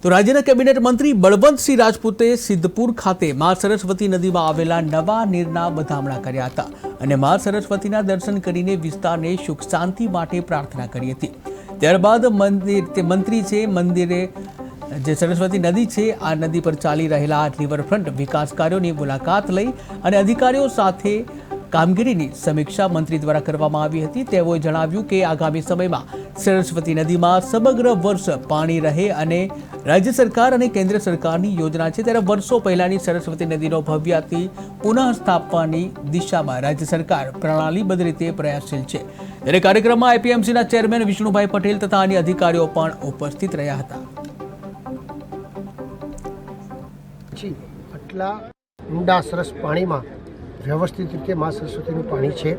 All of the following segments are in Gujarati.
તો રાજ્યના કેબિનેટ મંત્રી બળવંતસિંહ રાજપૂતે સિદ્ધપુર ખાતે મા સરસ્વતી નદીમાં આવેલા નવા નીરના વધામણા કર્યા હતા અને મા સરસ્વતીના દર્શન કરીને વિસ્તારને સુખ શાંતિ માટે પ્રાર્થના કરી હતી। ત્યારબાદ મંત્રી છે મંદિરે જે સરસ્વતી નદી છે આ નદી પર ચાલી રહેલા રિવરફ્રન્ટ વિકાસ કાર્યોની મુલાકાત લઈ અને અધિકારીઓ સાથે કામગીરીની સમીક્ષા મંત્રી દ્વારા કરવામાં આવી હતી। તેઓએ જણાવ્યું કે આગામી સમયમાં સરસ્વતી નદીમાં સમગ્ર વર્ષ પાણી રહે અને રાજ્ય સરકાર અને કેન્દ્ર સરકારની યોજના છે ત્યારે વર્ષો પહેલાની સરસ્વતી નદીનો ભવ્યથી પુનઃ સ્થાપવાની દિશામાં રાજ્ય સરકાર પ્રણાલીબદ્ધ રીતે પ્રયાસશીલ છે। ત્યારે કાર્યક્રમમાં આઈપીએમસીના ચેરમેન વિષ્ણુભાઈ પટેલ તથા અન્ય અધિકારીઓ પણ ઉપસ્થિત રહ્યા હતા। આટલા ઊંડા સરસ પાણીમાં વ્યવસ્થિત રીતે મા સરસ્વતીનું પાણી છે।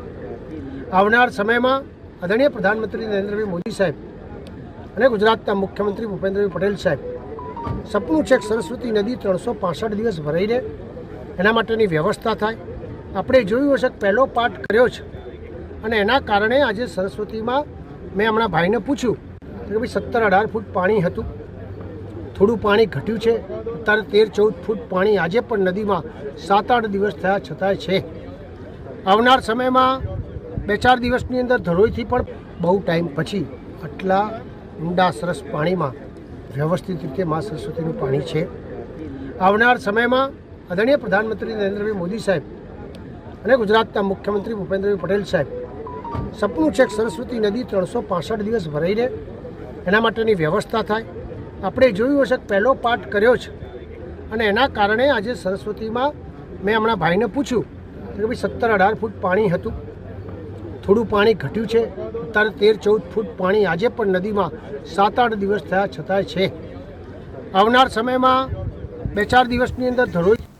આવનાર સમયમાં આદરણીય પ્રધાનમંત્રી નરેન્દ્રભાઈ મોદી સાહેબ અને ગુજરાતના મુખ્યમંત્રી ભૂપેન્દ્રભાઈ પટેલ સાહેબ સપનું છે કે સરસ્વતી નદી 365 દિવસ ભરાઈ રહે એના માટેની વ્યવસ્થા થાય। આપણે જોયું હશે કે પહેલો પાઠ કર્યો છે અને એના કારણે આજે સરસ્વતીમાં મેં હમણાં ભાઈને પૂછ્યું કે ભાઈ 17-18 ફૂટ પાણી હતું, થોડું પાણી ઘટ્યું છે, અત્યારે 13-14 ફૂટ પાણી આજે પણ નદીમાં 7-8 દિવસ થયા છતાંય છે। આવનાર સમયમાં 2-4 દિવસની અંદર ધરોઈથી પણ બહુ ટાઈમ પછી આટલા ઊંડા સરસ પાણીમાં વ્યવસ્થિત રીતે મા સરસ્વતીનું પાણી છે। આવનાર સમયમાં આદરણીય પ્રધાનમંત્રી નરેન્દ્રભાઈ મોદી સાહેબ અને ગુજરાતના મુખ્યમંત્રી ભૂપેન્દ્રભાઈ પટેલ સાહેબ સપનું છે કે સરસ્વતી નદી 365 દિવસ ભરાઈ રહે એના માટેની વ્યવસ્થા થાય। આપણે જોયું હશે કે પહેલો પાઠ કર્યો છે અને એના કારણે આજે સરસ્વતીમાં મેં હમણાં ભાઈને પૂછ્યું કે ભાઈ 17-18 ફૂટ પાણી હતું, થોડું પાણી ઘટ્યું છે, અત્યારે 13-14 ફૂટ પાણી આજે પણ નદીમાં 7-8 દિવસ થયા છતાંય છે। આવનાર સમયમાં 2-4 દિવસની અંદર ધરોઈ